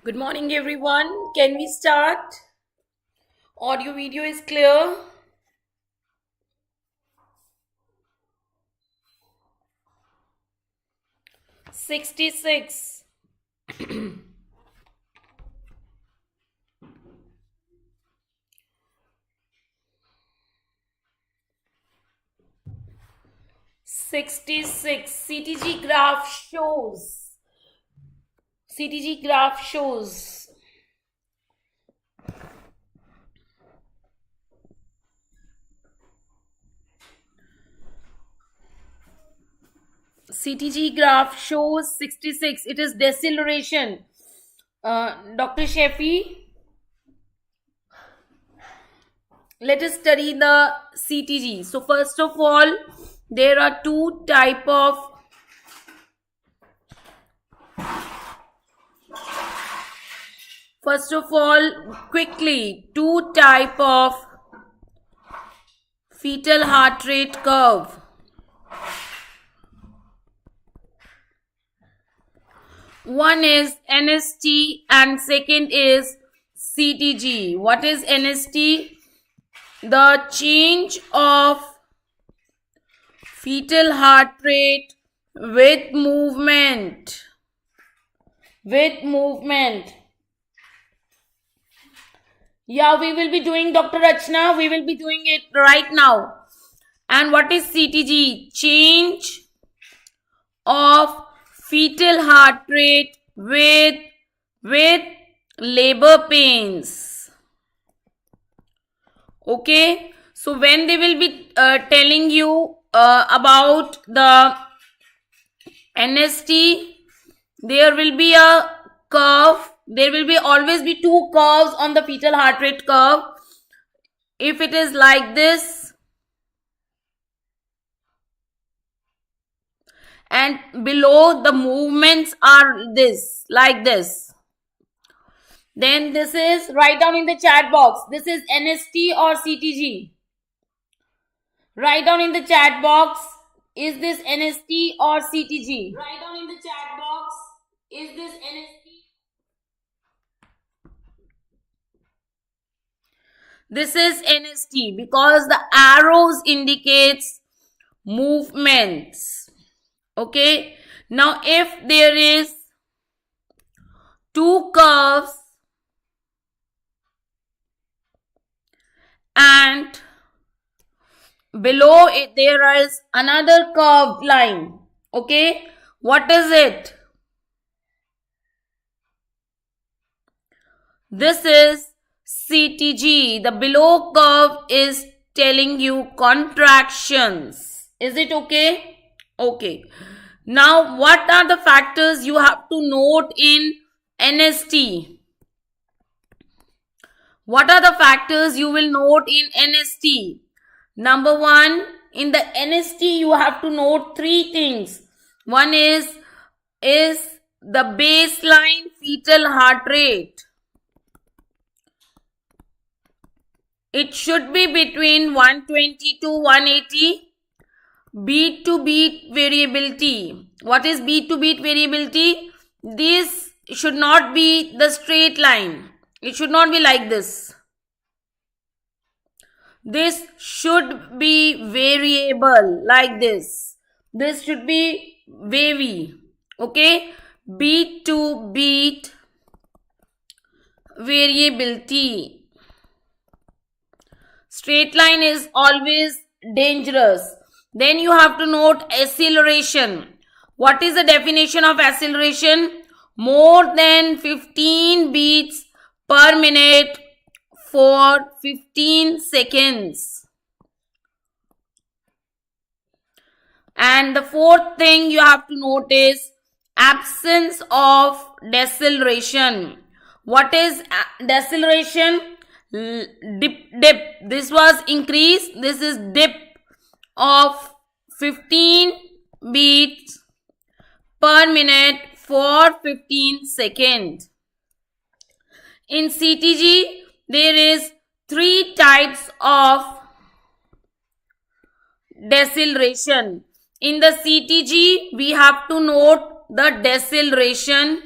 Good morning, everyone. Can we start? Audio video is clear. 66. 66. CTG graph shows. CTG graph shows. CTG graph shows 66. It is deceleration. Dr. Sheffy, let us study the CTG. So first of all, there are two type of quickly, two type of fetal heart rate curve. One is NST and second is CTG. What is NST? The change of fetal heart rate with movement. Yeah, we will be doing, Dr. Rachna, we will be doing it right now. And what is CTG? Change of fetal heart rate with labor pains. Okay, so when they will be telling you about the NST, there will be a curve. There will be always be two curves on the fetal heart rate curve. If it is like this and below the movements are this, like this, then this is, write down in the chat box, this is NST or CTG. Write down in the chat box, is this NST or CTG? Write down in the chat box, is this NST? This is NST because the arrows indicates movements. Okay. Now if there is two curves and below it there is another curved line. Okay. What is it? This is CTG. The below curve is telling you contractions. Is it okay? Okay. Now, what are the factors you have to note in NST? What are the factors you will note in NST? Number one, in the NST, you have to note three things. One is the baseline fetal heart rate. It should be between 120 to 180. Beat to beat variability. What is beat to beat variability? This should not be the straight line. It should not be like this. This should be variable like this. This should be wavy. Okay. Beat to beat variability. Straight line is always dangerous. Then you have to note acceleration. What is the definition of acceleration? More than 15 beats per minute for 15 seconds. And the fourth thing you have to note is absence of deceleration. What is deceleration? Dip. This was increase. This is dip of 15 beats per minute for 15 seconds. In CTG, there is three types of deceleration. In the CTG, we have to note the deceleration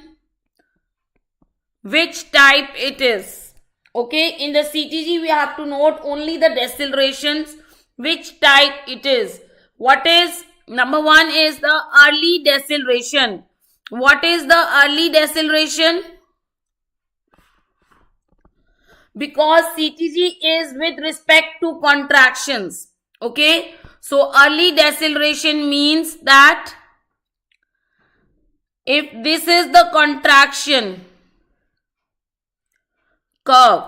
which type it is. Okay, in the CTG we have to note only the decelerations, which type it is. What is number one is the early deceleration. What is the early deceleration? Because CTG is with respect to contractions. Okay, so early deceleration means that if this is the contraction curve,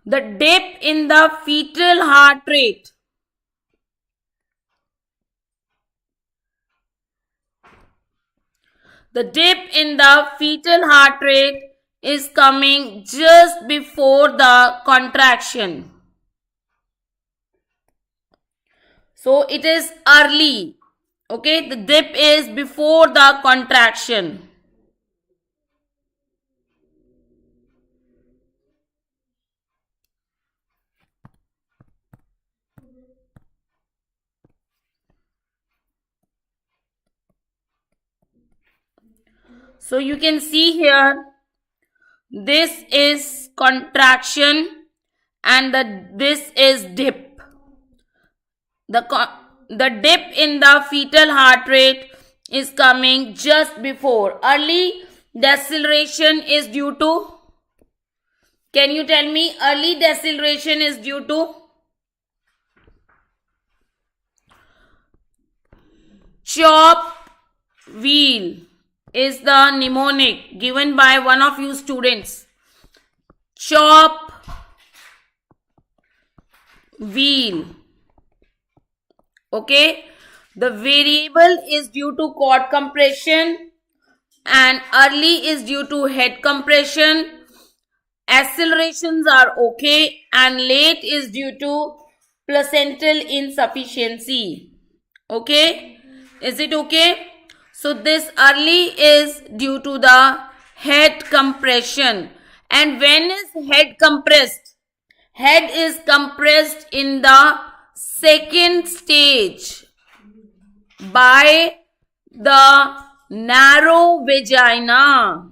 the dip in the fetal heart rate is coming just before the contraction. So it is early. Okay, the dip is before the contraction. So you can see here, this is contraction and this is dip. The dip in the fetal heart rate is coming just before. Early deceleration is due to, can you tell me, early deceleration is due to? Chop wheel is the mnemonic given by one of you students. Chop wheel. Okay, the variable is due to cord compression and early is due to head compression. Accelerations are okay and late is due to placental insufficiency. Okay, is it okay? So this early is due to the head compression. And when is head compressed? Head is compressed in the second stage by the narrow vagina.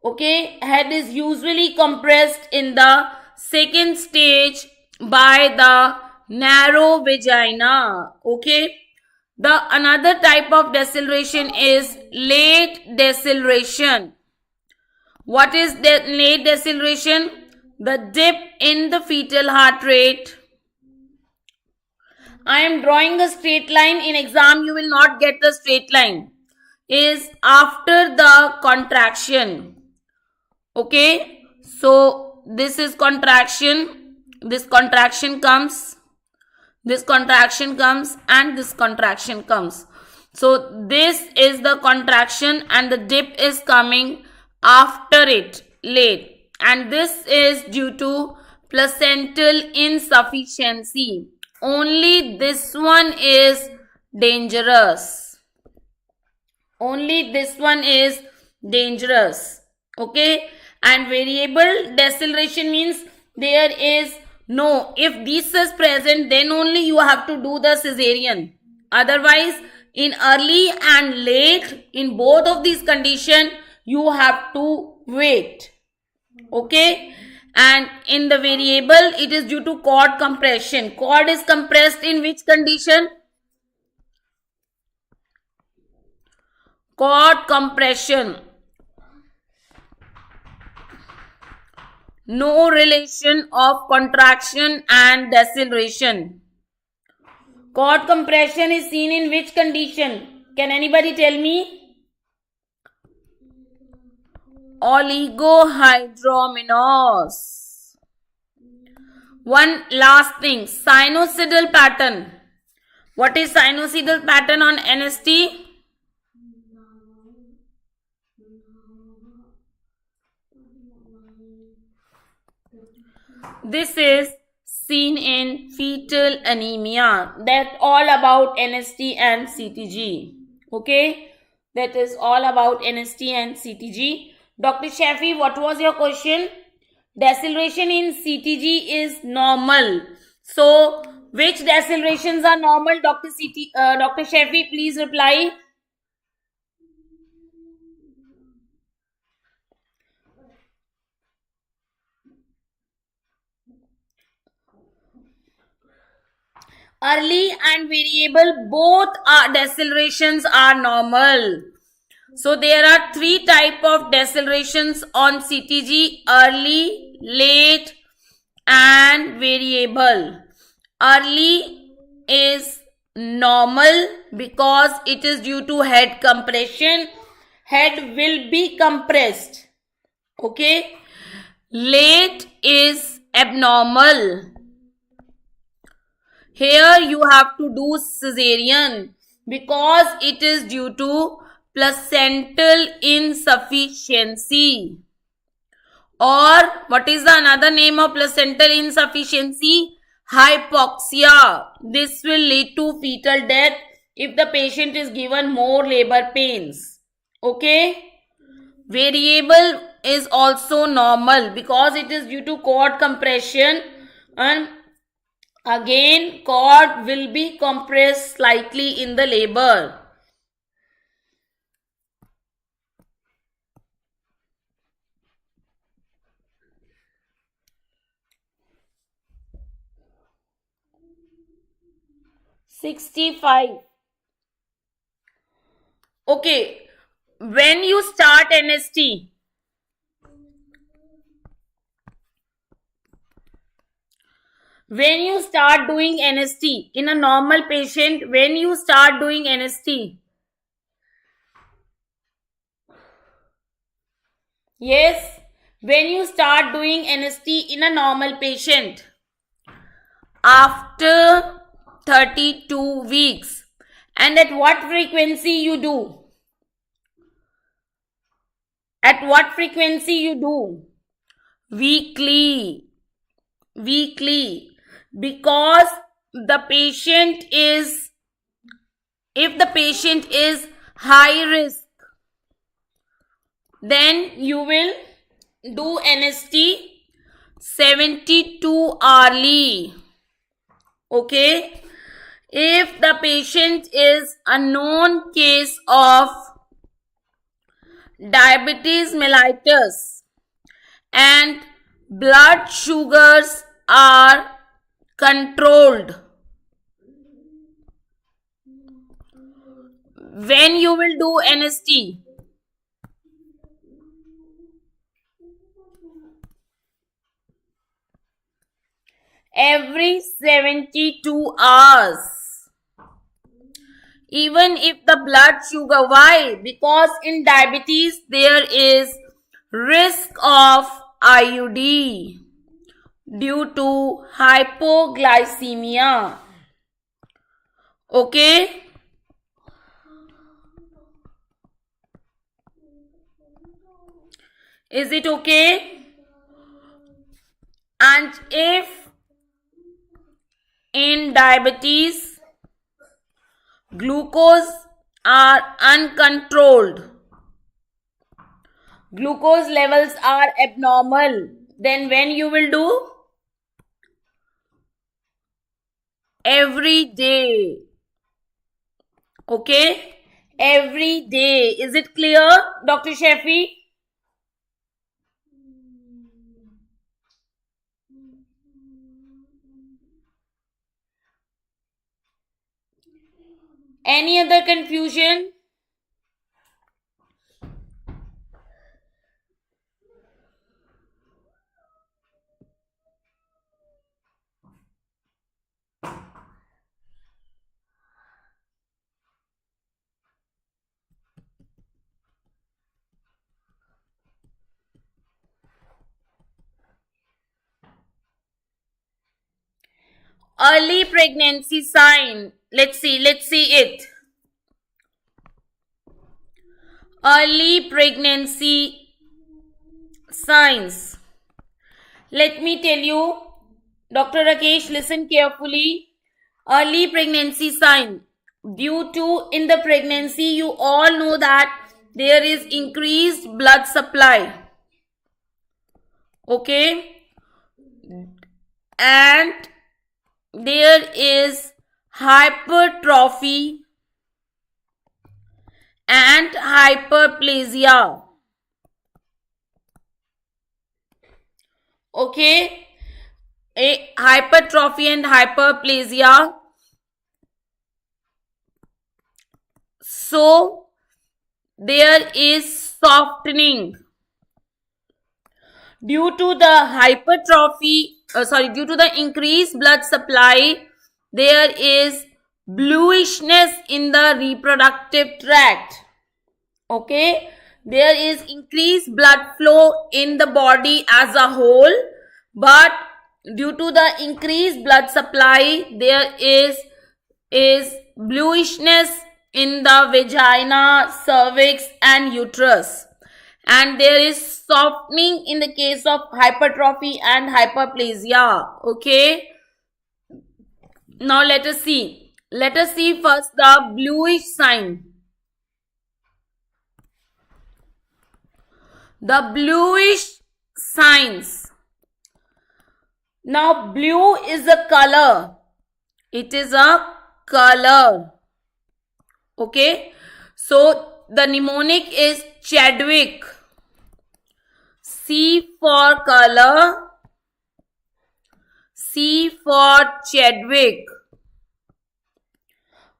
Okay, head is usually compressed in the second stage by the narrow vagina. Okay, the another type of deceleration is late deceleration. What is the late deceleration? The dip in the fetal heart rate. I am drawing a straight line. In exam you will not get the straight line. Is after the contraction. Okay, so this is contraction. This contraction comes. This contraction comes and this contraction comes. So this is the contraction and the dip is coming after it, late. And this is due to placental insufficiency. Only this one is dangerous. Only this one is dangerous. Okay, and variable deceleration means there is no, if this is present then only you have to do the cesarean. Otherwise in early and late, in both of these conditions you have to wait. Okay, and in the variable it is due to cord compression. Cord is compressed in which condition? Cord compression. No relation of contraction and deceleration. Cord compression is seen in which condition? Can anybody tell me? Oligohydramnios. One last thing, sinusoidal pattern. What is sinusoidal pattern on NST? This is seen in fetal anemia. That's all about NST and CTG. Okay, that is all about NST and CTG. Dr. Shafi, what was your question? Deceleration in CTG is normal. So, which decelerations are normal? Dr. Shafi, please reply. Early and variable, both are decelerations are normal. So there are three type of decelerations on CTG: early, late, and variable. Early is normal because it is due to head compression. Head will be compressed. Okay. Late is abnormal. Here you have to do cesarean because it is due to placental insufficiency. Or what is the another name of placental insufficiency? Hypoxia. This will lead to fetal death if the patient is given more labor pains. Okay. Variable is also normal because it is due to cord compression, and again cord will be compressed slightly in the labor. $65. Okay, when you start NST, when you start doing NST in a normal patient, when you start doing NST, yes, when you start doing NST in a normal patient after 32 weeks, and at what frequency you do? At what frequency you do? Weekly. Weekly. Because the patient is, if the patient is high risk, then you will do NST 72 hourly. Okay. If the patient is a known case of diabetes mellitus and blood sugars are controlled, when you will do NST? Every 72 hours. Even if the blood sugar, why? Because in diabetes there is risk of IUD due to hypoglycemia. Okay. Is it okay? And if in diabetes glucose are uncontrolled, glucose levels are abnormal, then when you will do? Every day. Okay. Every day. Is it clear, Dr. Sheffy? Any other confusion? Early pregnancy sign. Let's see it. Early pregnancy signs. Let me tell you, Dr. Rakesh, listen carefully. Early pregnancy sign. Due to in the pregnancy, you all know that there is increased blood supply. Okay. And there is hypertrophy and hyperplasia. Okay. A hypertrophy and hyperplasia. So there is softening due to the due to the increased blood supply. There is bluishness in the reproductive tract. Okay, there is increased blood flow in the body as a whole, but due to the increased blood supply, there is bluishness in the vagina, cervix and uterus, and there is softening in the case of hypertrophy and hyperplasia. Okay, now let us see first the bluish sign. The bluish signs. Now blue is a color. It is a color. Okay. So the mnemonic is Chadwick. C for color. C for Chadwick.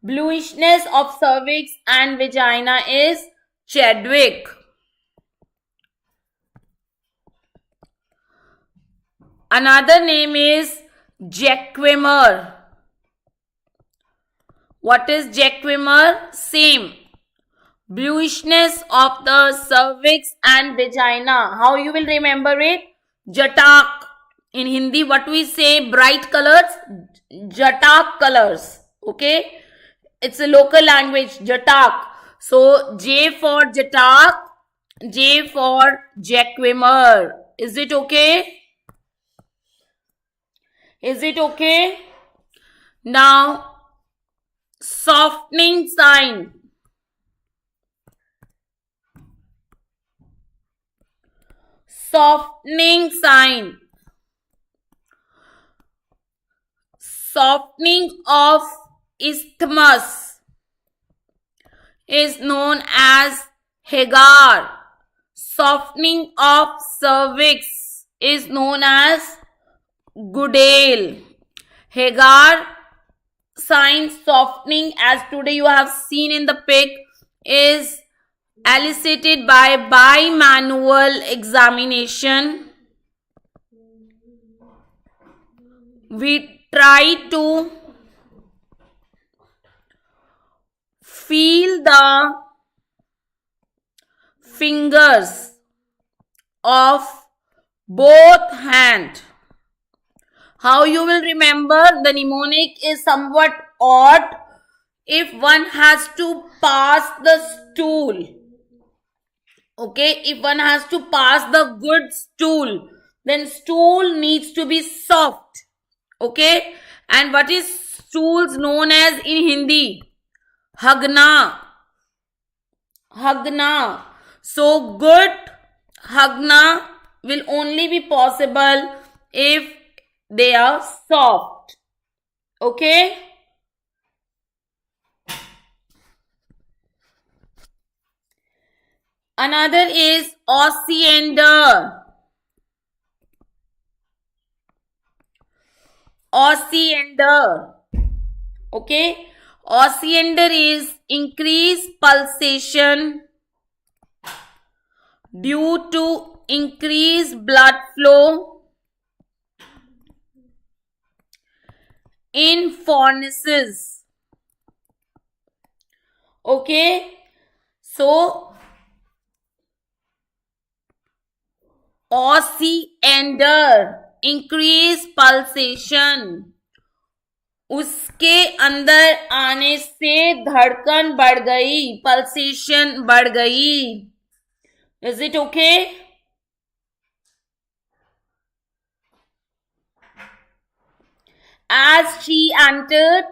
Bluishness of cervix and vagina is Chadwick. Another name is Jacquemer. What is Jacquemer? Same. Bluishness of the cervix and vagina. How you will remember it? Jatak. In Hindi, what we say? Bright colors. Jatak colors. Okay. It's a local language. Jatak. So, J for Jatak. J for Jacquemer. Is it okay? Is it okay? Now, softening sign. Softening sign. Softening of isthmus is known as Hagar. Softening of cervix is known as Goodale. Hagar sign softening, as today you have seen in the pic, is elicited by bimanual examination. We try to feel the fingers of both hands. How you will remember? The mnemonic is somewhat odd. If one has to pass the stool, okay, if one has to pass the good stool, then stool needs to be soft. Okay, and what is stools known as in Hindi? Hagna. Hagna. So good hagna will only be possible if they are soft. Okay. Another is Osiander. Osiander. Okay. Osiander is increased pulsation due to increased blood flow in fornices. Okay. So, Osiander, increased pulsation. उसके अंदर आने से धड़कन बढ़ गई, pulsation बढ़ गई. Is it okay? As she entered,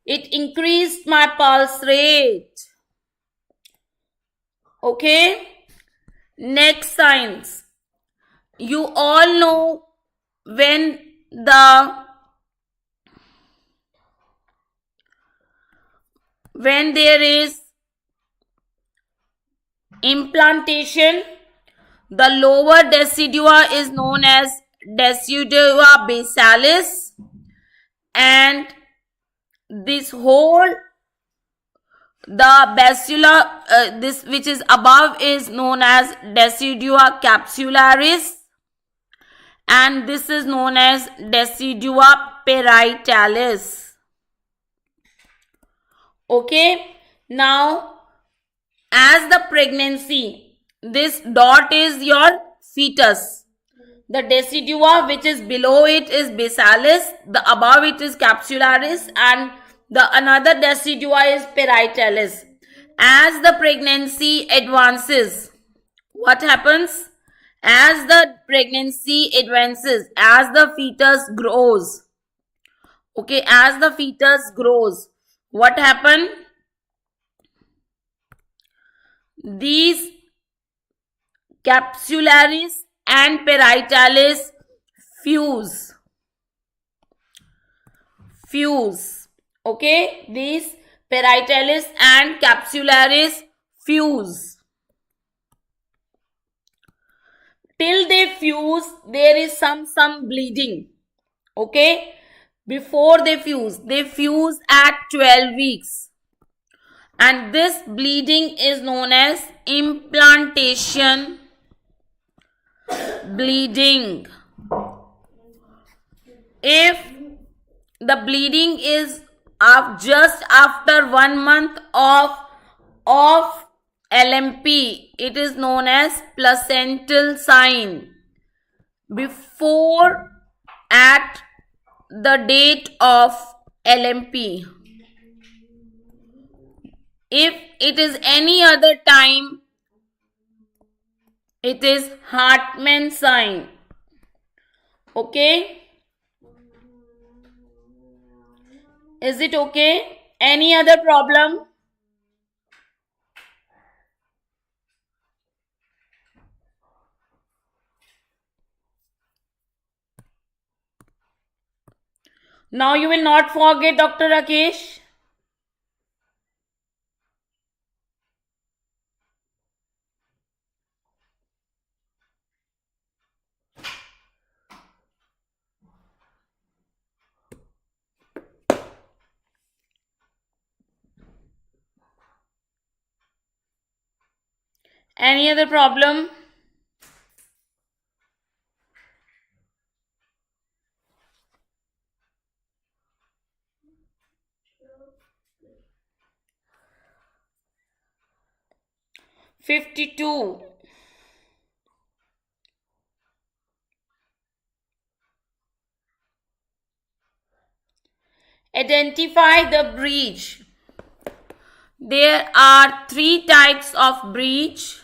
it increased my pulse rate. Okay. Next signs. You all know when there is implantation, the lower decidua is known as decidua basalis, and this whole The bacilla, this which is above is known as decidua capsularis, and this is known as decidua parietalis. Okay, now as the pregnancy, this dot is your fetus. The decidua which is below it is basalis, the above it is capsularis, and the another decidua is parietalis. As the pregnancy advances, what happens? As the pregnancy advances, as the fetus grows, okay, as the fetus grows, what happen? These capsularis and parietalis fuse. Okay, these parietalis and capsularis fuse. Till they fuse, there is some bleeding. Okay, before they fuse at 12 weeks. And this bleeding is known as implantation bleeding. If the bleeding is just after 1 month of LMP, it is known as placental sign. Before at the date of LMP. If it is any other time, it is Hartmann sign. Okay? Is it okay? Any other problem? Now you will not forget, Dr. Rakesh. Any other problem? $52. Identify the breach. There are 3 types of breach.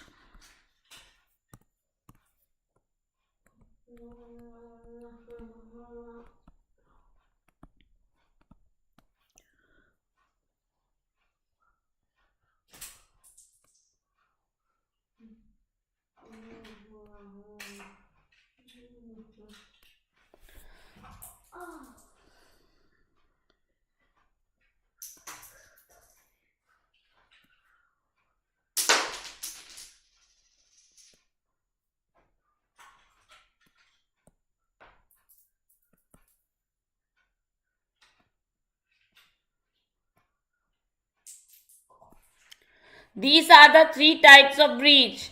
These are the 3 types of breach.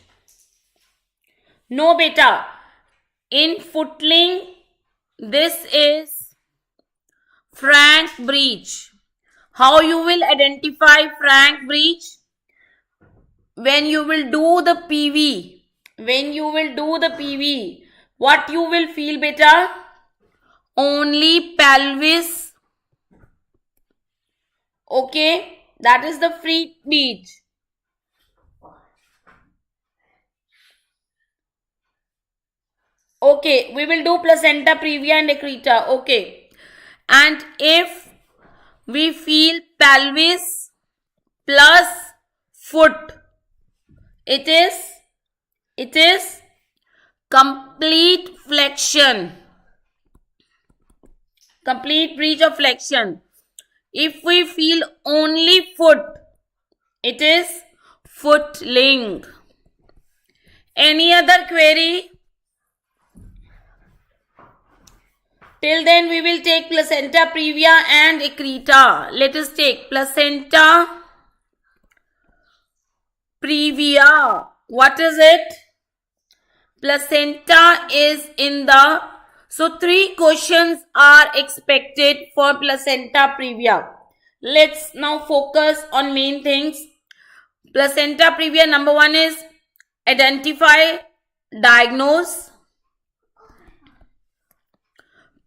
No, beta. In footling, this is frank breach. How you will identify frank breach? When you will do the PV. What you will feel, beta? Only pelvis. Okay, that is the free breach. Okay, we will do placenta previa and accreta. Okay. And if we feel pelvis plus foot, it is complete flexion. Complete breach of flexion. If we feel only foot, it is footling. Any other query? Till then, we will take placenta previa and accreta. Let us take placenta previa. What is it? Placenta is in the... So 3 questions are expected for placenta previa. Let's now focus on main things. Placenta previa, number 1 is identify, diagnose,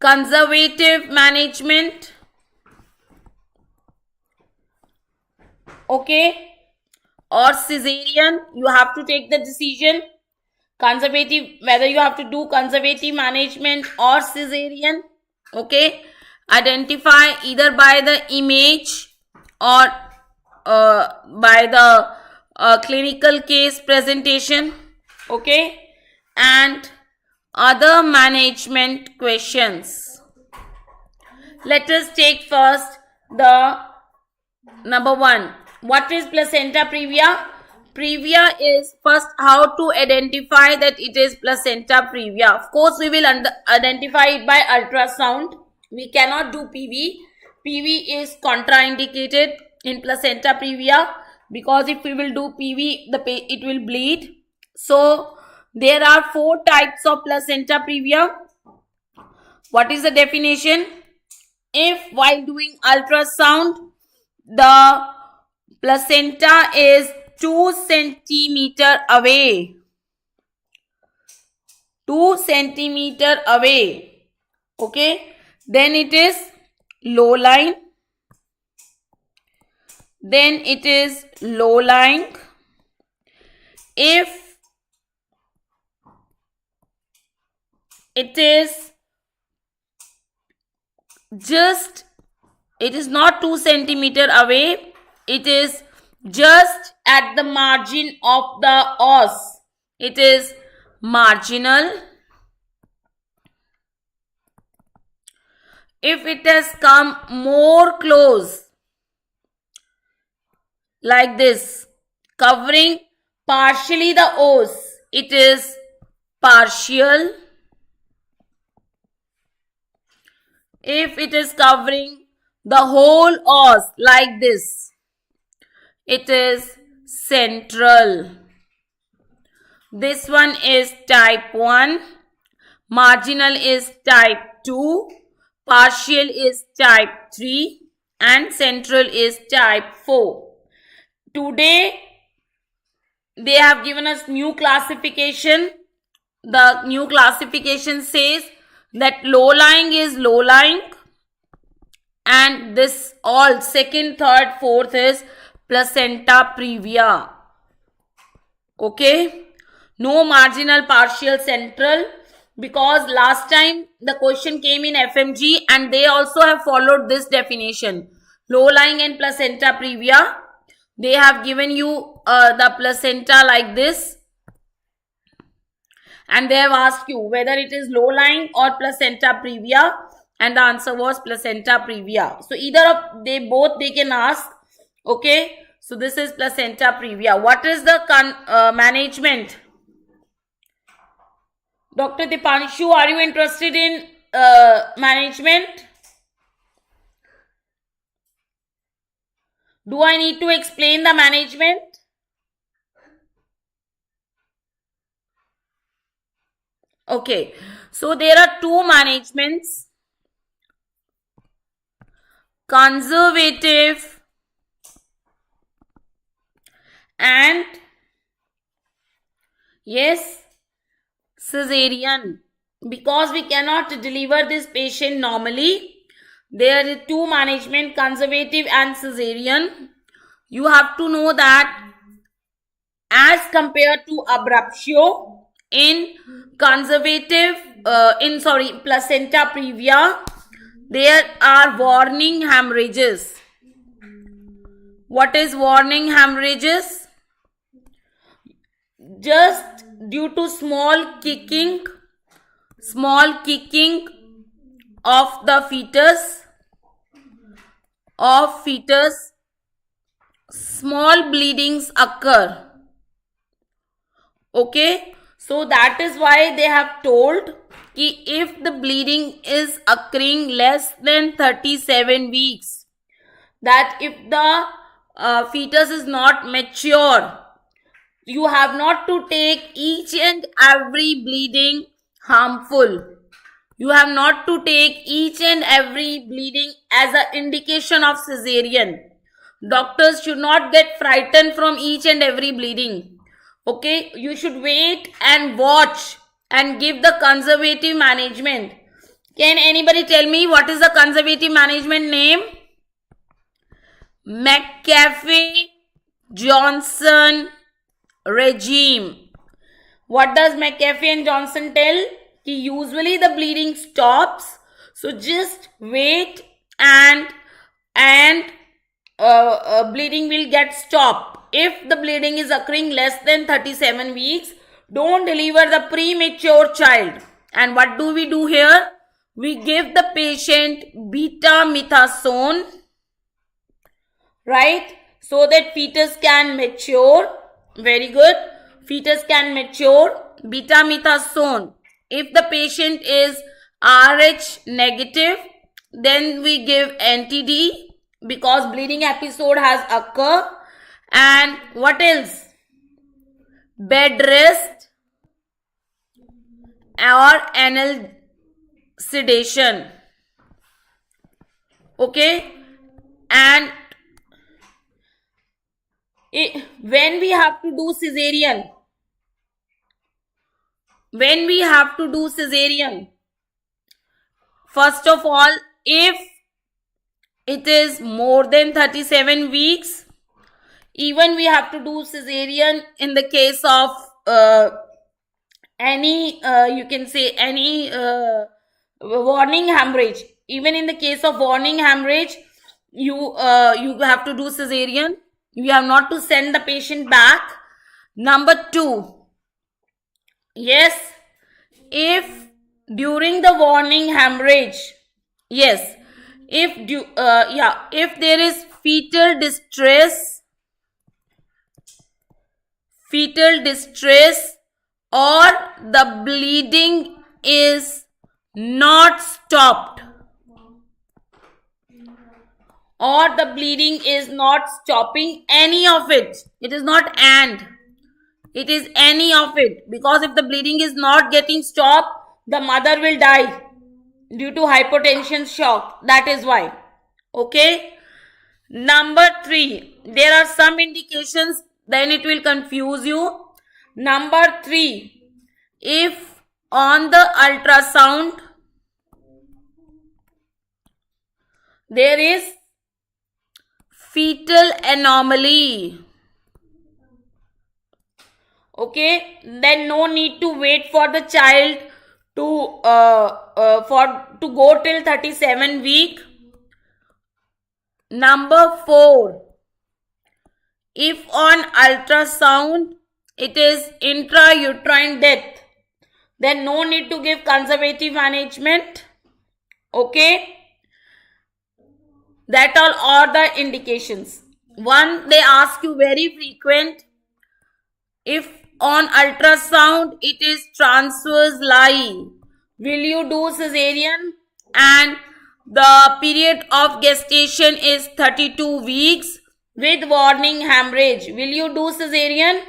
conservative management, okay, or cesarean. You have to take the decision. Conservative, whether you have to do conservative management or cesarean, okay. Identify either by the image or by the clinical case presentation, okay, and other management questions. Let us take first the number 1. What is placenta previa? Previa is first how to identify that it is placenta previa. Of course, we will identify it by ultrasound. We cannot do PV. PV is contraindicated in placenta previa because if we will do PV, it will bleed. So there are 4 types of placenta previa. What is the definition? If while doing ultrasound, the placenta is 2 centimeter away. 2 centimeter away. Okay. Then it is low lying. Then it is low lying. If it is just, it is not 2 centimeter away, it is just at the margin of the os, it is marginal. If it has come more close, like this, covering partially the os, it is partial. If it is covering the whole os like this, it is central. This one is type 1, marginal is type 2, partial is type 3 and central is type 4. Today they have given us new classification. The new classification says that low lying is low lying and this all 2nd, 3rd, 4th is placenta previa. Okay. No marginal, partial, central, because last time the question came in FMG and they also have followed this definition. Low lying and placenta previa. They have given you the placenta like this and they have asked you whether it is low lying or placenta previa and the answer was placenta previa. So either of they can ask. Okay. So this is placenta previa. What is the management? Dr. Dipanshu, are you interested in management? Do I need to explain the management? Okay. So there are 2 managements. Conservative and yes, cesarean. Because we cannot deliver this patient normally, there are 2 management, conservative and cesarean. You have to know that as compared to abruptio, in conservative, placenta previa, there are warning hemorrhages. What is warning hemorrhages? Just due to small kicking of the fetus, small bleedings occur. Okay. So that is why they have told कि if the bleeding is occurring less than 37 weeks, that if the fetus is not mature, You have not to take each and every bleeding harmful. You have not to take each and every bleeding as an indication of cesarean. Doctors should not get frightened from each and every bleeding. Okay, you should wait and watch and give the conservative management. Can anybody tell me what is the conservative management name? McAfee Johnson regime. What does McAfee and Johnson tell? Usually the bleeding stops, so just wait and bleeding will get stopped. If the bleeding is occurring less than 37 weeks, don't deliver the premature child. And what do we do here? We give the patient betamethasone, right? So that fetus can mature. Very good. Fetus can mature. Betamethasone. If the patient is Rh negative, then we give NTD because bleeding episode has occurred. And what else? Bed rest or anal sedation. Okay. And when we have to do cesarean, first of all, if it is more than 37 weeks, even we have to do cesarean in the case of any you can say any warning hemorrhage. Even in the case of warning hemorrhage, you have to do cesarean. You have not to send the patient back. Number 2, yes, if during the warning hemorrhage, yes, if there is fetal distress or the bleeding is not stopped, or the bleeding is not stopping, any of it. It is not and. It is any of it. Because if the bleeding is not getting stopped, the mother will die due to hypotension shock. That is why. Okay. Number 3. There are some indications, then it will confuse you. Number 3. If on the ultrasound there is fetal anomaly, okay, then no need to wait for the child to go till 37 week. Number 4, if on ultrasound it is intrauterine death, then no need to give conservative management. Okay. That all are the indications. One, they ask you very frequent, if on ultrasound it is transverse lie, will you do cesarean? And the period of gestation is 32 weeks with warning hemorrhage. Will you do cesarean?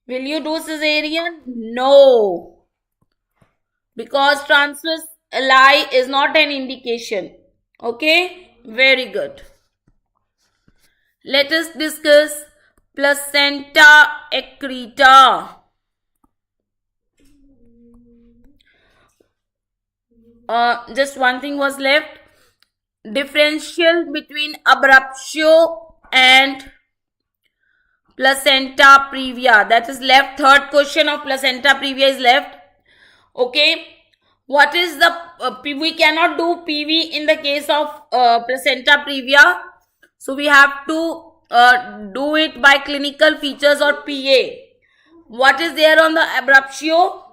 Will you do cesarean? No. Because transverse lie is not an indication. Okay, very good. Let us discuss placenta accreta. Just one thing was left. Differential between abruptio and placenta previa. That is left. Third question of placenta previa is left. Okay. What is the we cannot do PV in the case of placenta previa, so we have to do it by clinical features or PA. What is there on the abruptio?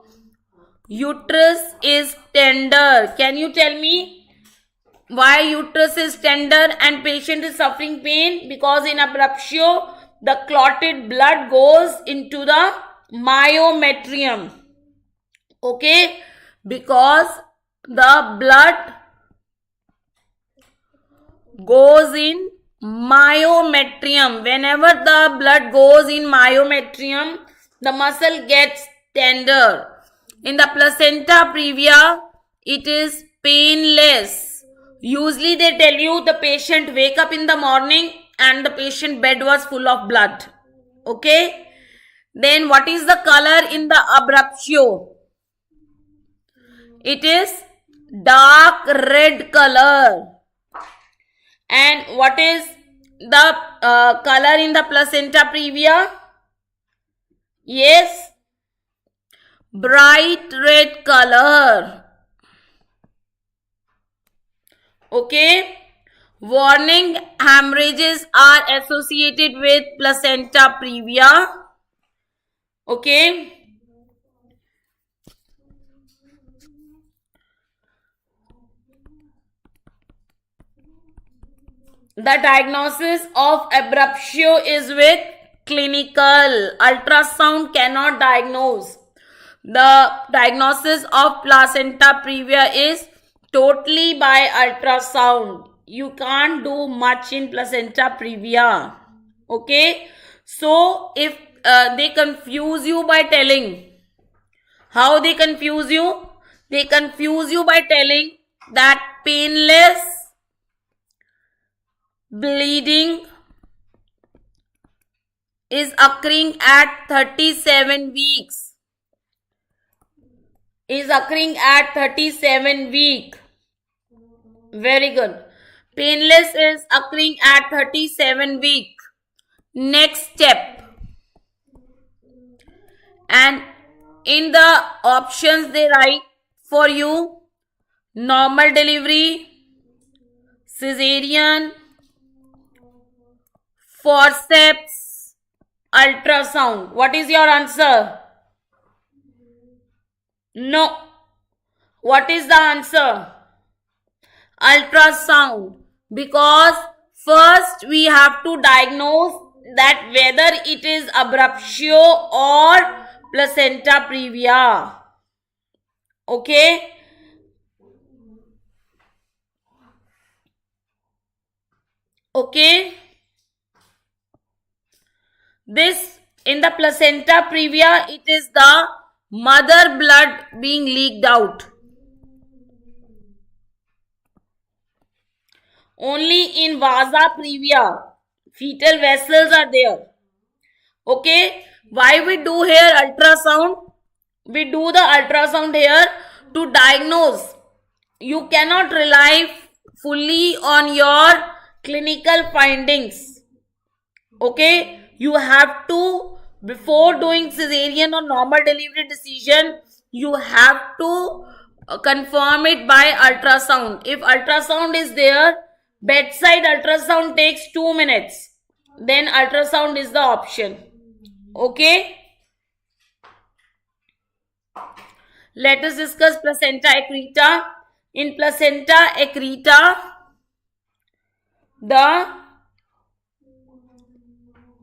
Uterus is tender. Can you tell me why uterus is tender and patient is suffering pain? Because in abruptio the clotted blood goes into the myometrium. Okay. Because the blood goes in Myometrium. Whenever the blood goes in myometrium, the muscle gets tender. In the placenta previa, it is painless. Usually they tell you the patient wake up in the morning and the patient bed was full of blood. Okay. Then what is the color in the abruptio? It is dark red color. And what is the color in the placenta previa? Yes, bright red color. Okay. Warning, hemorrhages are associated with placenta previa. Okay. The diagnosis of abruptio is with clinical. Ultrasound cannot diagnose. The diagnosis of placenta previa is totally by ultrasound. You can't do much in placenta previa. Okay. So if they confuse you by telling, how they confuse you? They confuse you by telling that painless bleeding is occurring at 37 weeks. Is occurring at 37 week. Very good. Painless is occurring at 37 week. Next step. And in the options they write for you normal delivery, cesarean, forceps, ultrasound. What is your answer? No. What is the answer? Ultrasound. Because first we have to diagnose that whether it is abruptio or placenta previa. Okay. Okay. This in the placenta previa, it is the mother blood being leaked out. Only in vasa previa, fetal vessels are there. Okay. Why we do here ultrasound? We do the ultrasound here to diagnose. You cannot rely fully on your clinical findings. Okay. You have to, before doing cesarean or normal delivery decision, you have to confirm it by ultrasound. If ultrasound is there, bedside ultrasound takes 2 minutes. Then ultrasound is the option. Okay. Let us discuss placenta accreta. In placenta accreta,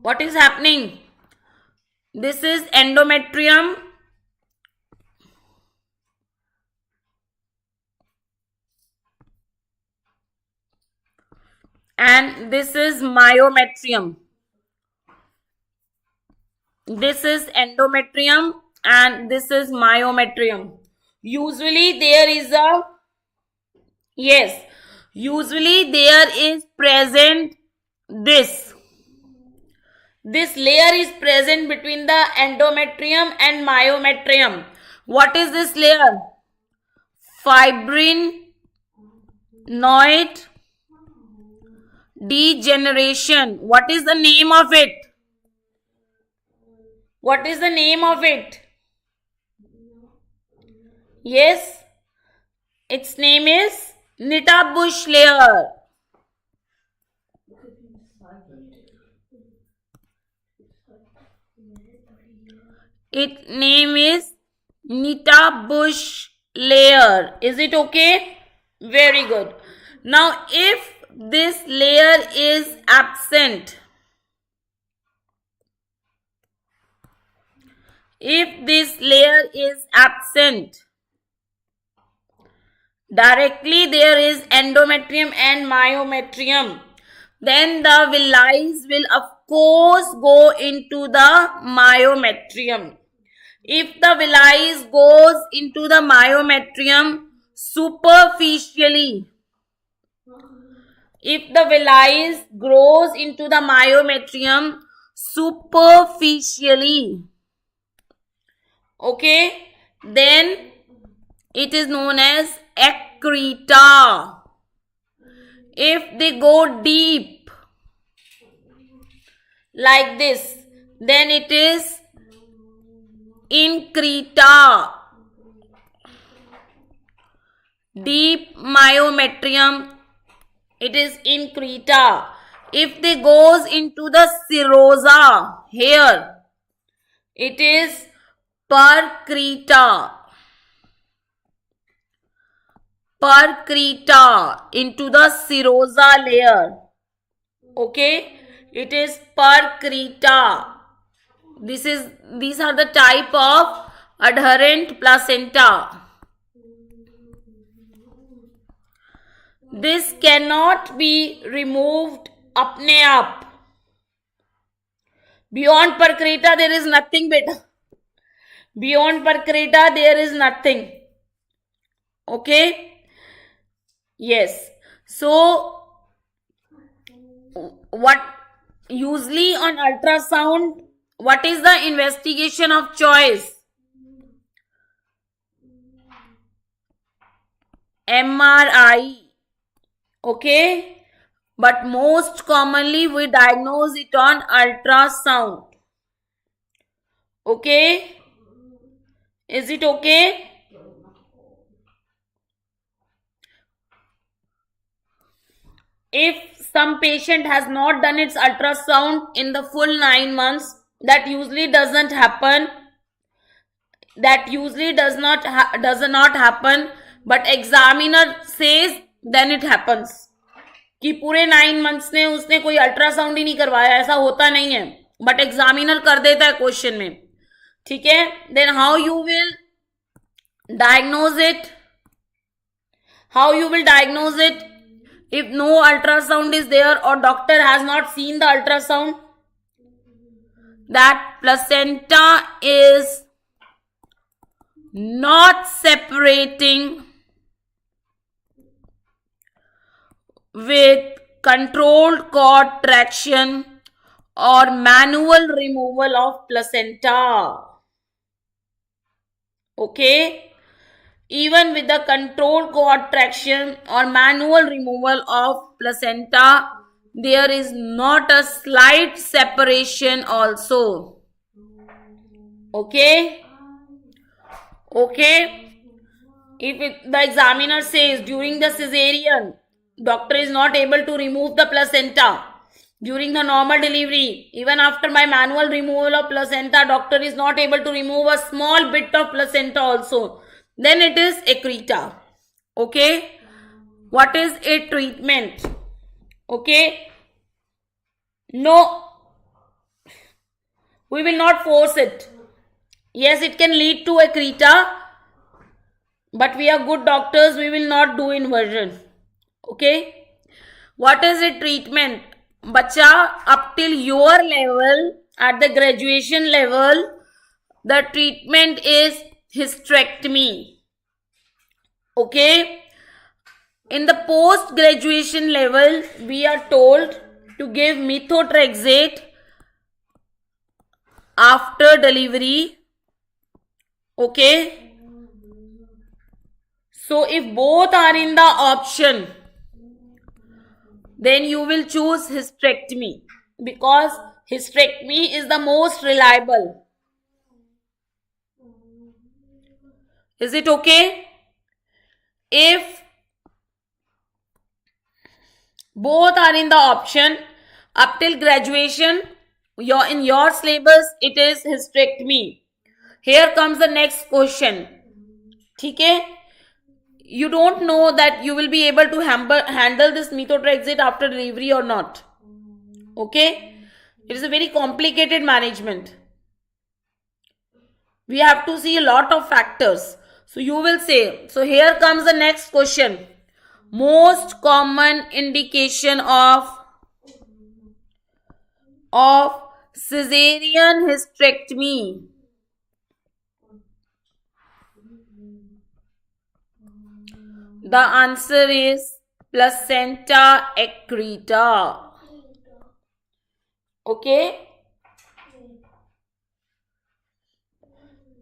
what is happening? This is endometrium. And this is myometrium. This is endometrium and this is myometrium. Usually there is a, yes, usually there is present this. This layer is present between the endometrium and myometrium. What is this layer? Fibrinoid degeneration. What is the name of it? What is the name of it? Yes, its name is Nita-Bush layer. Its name is Nita-Bush layer. Is it okay? Very good. Now, if this layer is absent, directly there is endometrium and myometrium. then the villi will of course go into the myometrium. If the villi goes into the myometrium superficially, if the villi grows into the myometrium superficially, okay, then it is known as accreta. If they go deep like this, then it is increta. Deep myometrium, it is increta. If they goes into the serosa here, it is percreta. Percreta into the serosa layer. Okay, it is percreta. These are the type of adherent placenta. This cannot be removed apne aap. Beyond percreta there is nothing, beta. Beyond percreta there is nothing. Okay. Yes. So what usually on ultrasound, what is the investigation of choice? MRI. Okay. But most commonly we diagnose it on ultrasound. Okay. Is it okay? If some patient has not done its ultrasound in the full 9 months, that usually doesn't happen. That usually does not happen, but examiner says then it happens. कि पूरे 9 months ने उसने कोई ultrasound ही नहीं करवाया, ऐसा होता नहीं है, बट एग्जामिनर कर देता है क्वेश्चन में. ठीक है. Then how you will diagnose it? How you will diagnose it? If no ultrasound is there or doctor has not seen the ultrasound, that placenta is not separating with controlled cord traction or manual removal of placenta. Okay. Even with the controlled cord traction or manual removal of placenta, there is not a slight separation also. Okay. Okay. If the examiner says during the cesarean, doctor is not able to remove the placenta. During the normal delivery, even after my manual removal of placenta, doctor is not able to remove a small bit of placenta also, then it is accreta. Okay. What is a treatment? Okay. No, we will not force it. Yes, it can lead to accreta, but we are good doctors, we will not do inversion. Okay. What is a treatment? Bacha, up till your level, at the graduation level, the treatment is hysterectomy. Okay. In the post graduation level, we are told to give methotrexate after delivery. Okay. So if both are in the option, then you will choose hysterectomy, because hysterectomy is the most reliable. Is it okay? If both are in the option, up till graduation, in your syllabus, it is hysterectomy. Here comes the next question. Okay? You don't know that you will be able to handle this methotrexate after delivery or not. Okay? It is a very complicated management. We have to see a lot of factors. So you will say, so here comes the next question. Most common indication of of cesarean hysterectomy? The answer is placenta accreta. Okay?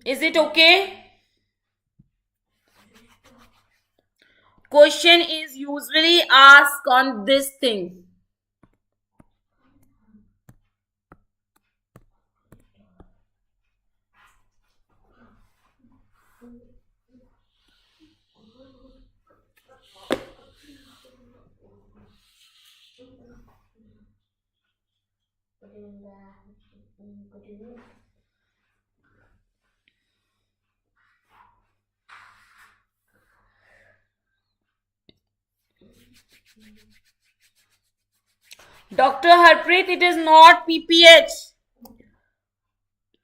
Is it okay? Question is usually asked on this thing. Dr. Harpreet, it is not PPH.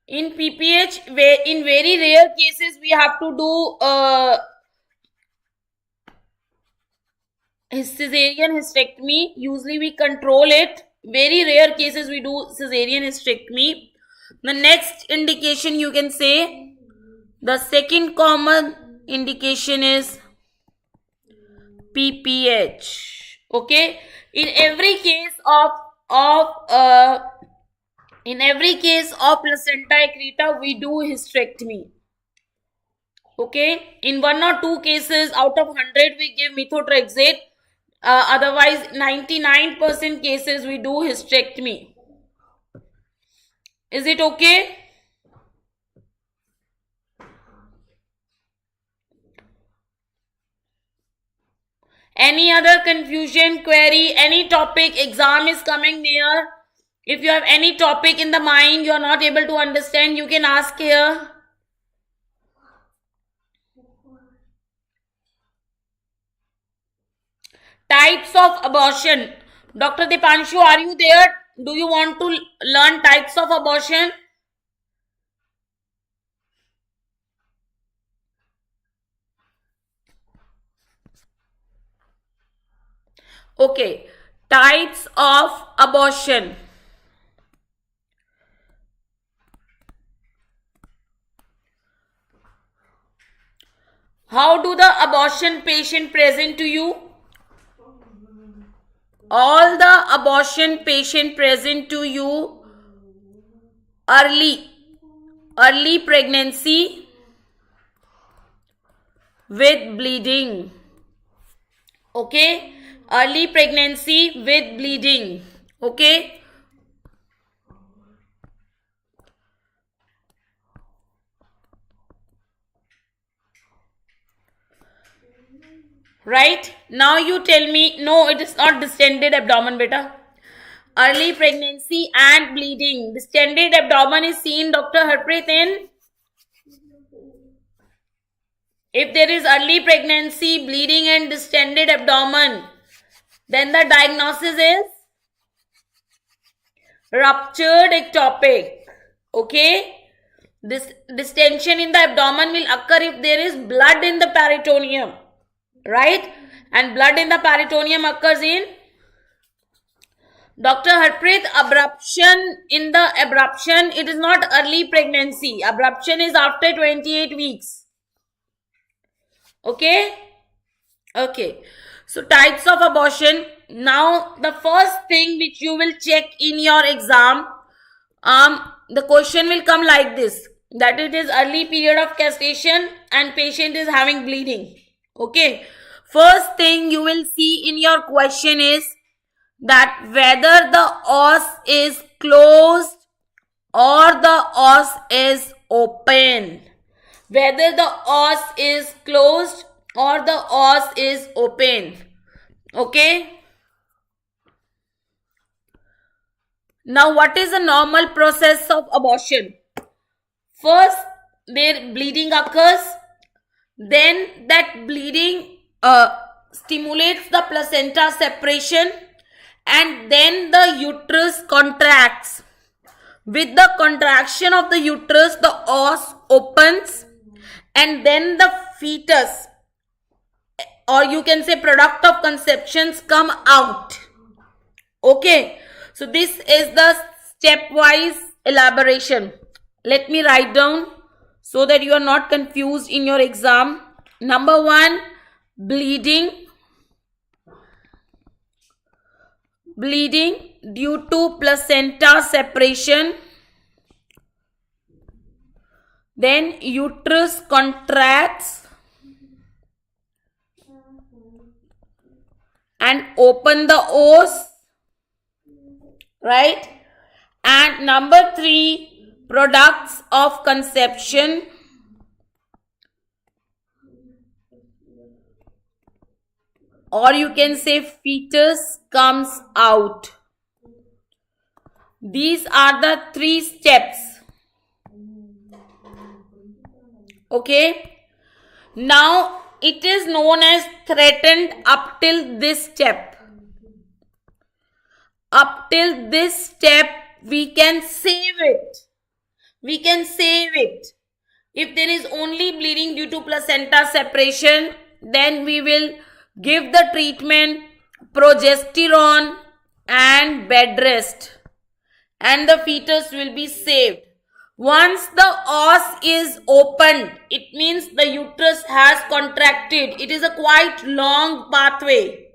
In PPH, in very rare cases, we have to do cesarean hysterectomy. Usually we control it. Very rare cases we do cesarean hysterectomy. The next indication you can say, the second common indication is PPH. Okay, in every case of placenta accreta, we do hysterectomy. Okay, in 1 or 2 cases out of 100 we give methotrexate. Otherwise 99% cases we do hysterectomy. Is it okay? Any other confusion, query, any topic? Exam is coming near. If you have any topic in the mind you are not able to understand, you can ask here. Types of abortion. Dr. Dipanshu, are you there? Do you want to learn types of abortion? Okay, types of abortion. How do the abortion patient present to you? All the abortion patient present to you early pregnancy with bleeding. Okay, early pregnancy with bleeding. Okay, right? Now you tell me, no, it is not distended abdomen, beta. Early pregnancy and bleeding. Distended abdomen is seen, Dr. Harpreet, in if there is early pregnancy, bleeding and distended abdomen, then the diagnosis is ruptured ectopic. Okay, this distension in the abdomen will occur if there is blood in the peritoneum, right? And blood in the peritoneum occurs in Dr. Harpreet, abruption. In the abruption, it is not early pregnancy. Abruption is after 28 weeks. Okay? Okay. So, types of abortion. Now, the first thing which you will check in your exam, the question will come like this. That it is early period of gestation and patient is having bleeding. Okay. First thing you will see in your question is that whether the os is closed or the os is open. Whether the os is closed or the os is open. Okay. Now what is the normal process of abortion? First, their bleeding occurs. Then that bleeding stimulates the placenta separation, and then the uterus contracts. With the contraction of the uterus, the os opens, and then the fetus, or you can say product of conceptions, come out. Okay, so this is the stepwise elaboration. Let me write down so that you are not confused in your exam. Number 1, bleeding due to placenta separation. Then uterus contracts and open the os, right? And number 3, products of conception. Or you can say fetus comes out. These are the 3 steps. Okay. Now it is known as threatened up till this step. Up till this step we can save it. We can save it. If there is only bleeding due to placenta separation, then we will give the treatment progesterone and bed rest, and the fetus will be saved. Once the os is opened, it means the uterus has contracted. It is a quite long pathway.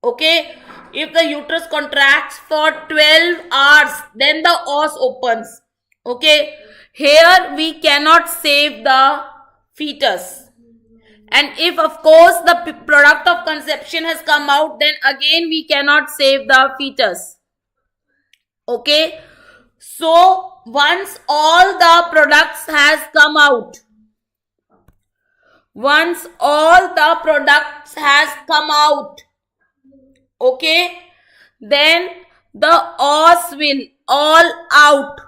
Okay. If the uterus contracts for 12 hours, then the os opens. Okay. Here we cannot save the fetus. And if of course the product of conception has come out, then again we cannot save the fetus. Okay. So once all the products has come out, okay, then the os will all out.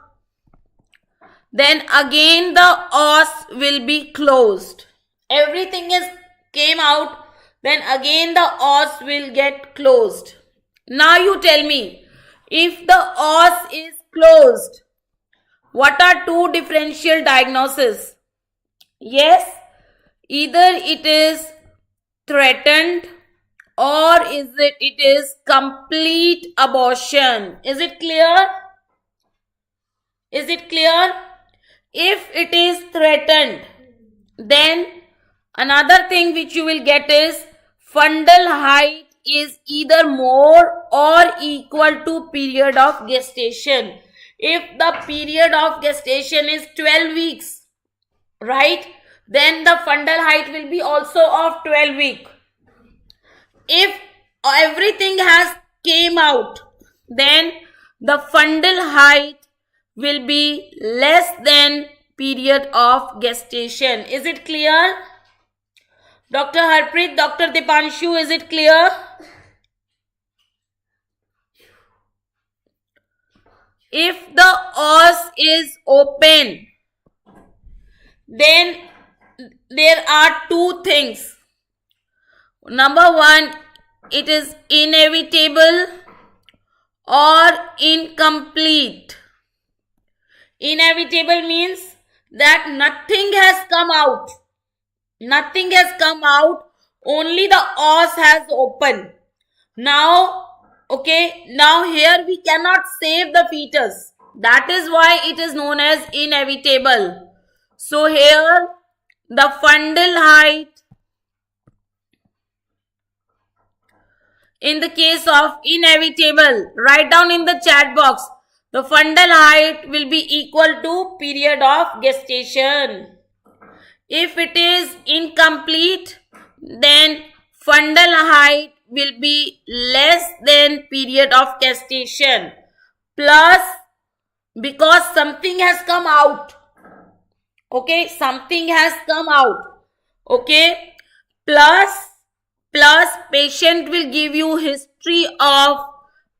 Then again the os will be closed. Everything is came out, then again the os will get closed. Now you tell me, if the os is closed, what are 2 differential diagnoses? Yes, either it is threatened or it is complete abortion. Is it clear? Is it clear? If it is threatened, then another thing which you will get is fundal height is either more or equal to period of gestation. If the period of gestation is 12 weeks, right, then the fundal height will be also of 12 weeks. If everything has came out, then the fundal height will be less than period of gestation. Is it clear? Dr. Harpreet, Dr. Dipanshu, is it clear? If the os is open, then there are 2 things. Number 1, it is inevitable or incomplete. Inevitable means that nothing has come out. Nothing has come out, only the os has opened. Now, okay, now here we cannot save the fetus. That is why it is known as inevitable. So here the fundal height, in the case of inevitable, write down in the chat box, the fundal height will be equal to period of gestation. If it is incomplete, then fundal height will be less than period of gestation, plus because something has come out. Okay, something has come out. Okay, plus patient will give you history of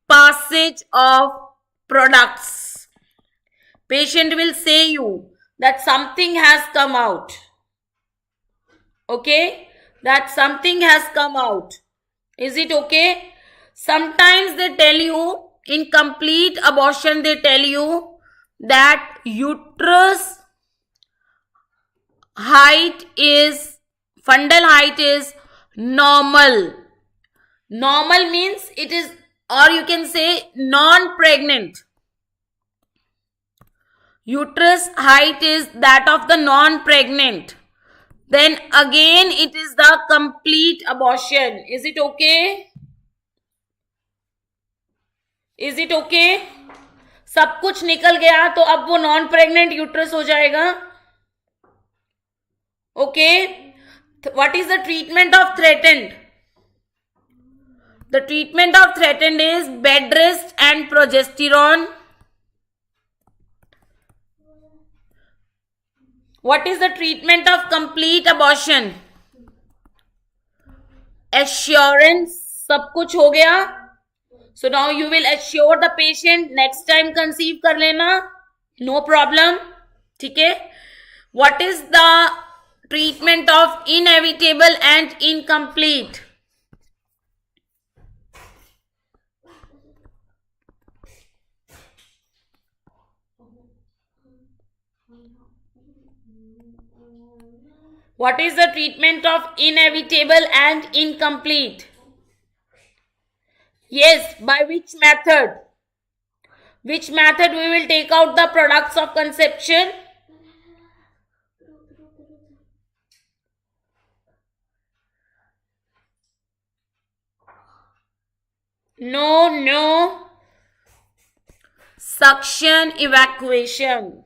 passage of products. Patient will say you that something has come out. Okay, that something has come out. Is it okay? Sometimes they tell you, in complete abortion, they tell you that uterus height is, fundal height is normal. Normal means it is, or you can say non-pregnant. Uterus height is that of the non-pregnant. Then again it is the complete abortion. Is it okay? Is it okay? सब कुछ निकल गया तो अब वो non pregnant uterus हो जाएगा. Okay. What is the treatment of threatened? The treatment of threatened is bed rest and progesterone. What is the treatment of complete abortion? Assurance. सब कुछ हो गया. So now you will assure the patient next time conceive कर लेना. No problem. ठीक है. What is the treatment of inevitable and incomplete? What is the treatment of inevitable and incomplete? Yes, by which method? Which method we will take out the products of conception? No. Suction evacuation.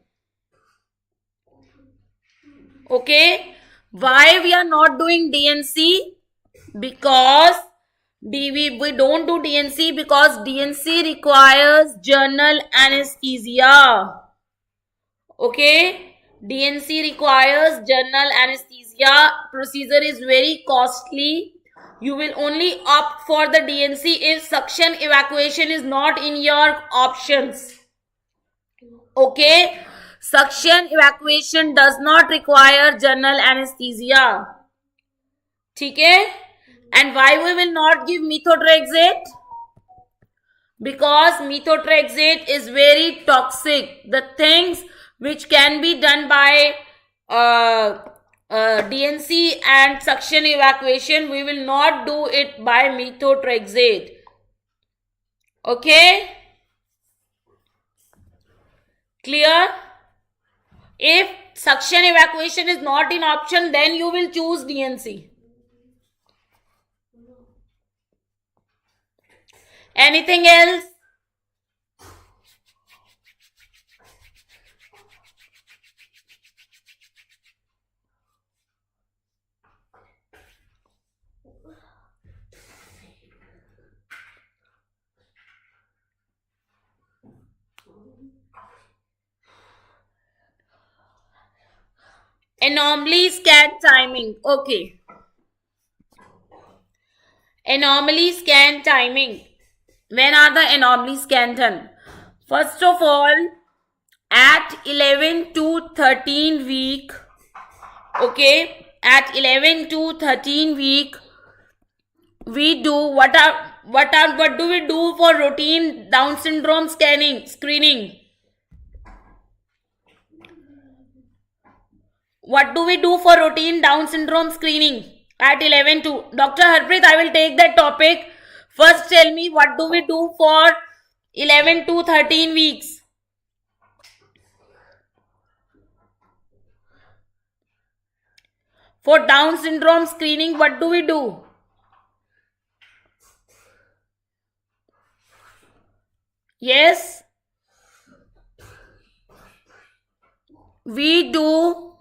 Okay. Why we are not doing DNC? Because we don't do DNC because DNC requires general anesthesia. Okay. DNC requires general anesthesia. Procedure is very costly. You will only opt for the DNC if suction evacuation is not in your options. Okay. Suction evacuation does not require general anesthesia. ठीक है? And why we will not give methotrexate? Because methotrexate is very toxic. The things which can be done by DNC and suction evacuation, we will not do it by methotrexate. Okay? Clear? If suction evacuation is not in option, then you will choose DNC. Anything else? Anomaly scan timing. Okay. Anomaly scan timing. When are the anomaly scan done? First of all, at 11 to 13 week. Okay. At 11 to 13 week, we do what do we do for routine Down syndrome screening? What do we do for routine Down syndrome screening at 11 to? Dr. Harpreet, I will take that topic. First tell me what do we do for 11 to 13 weeks? For Down syndrome screening, what do we do? Yes? We do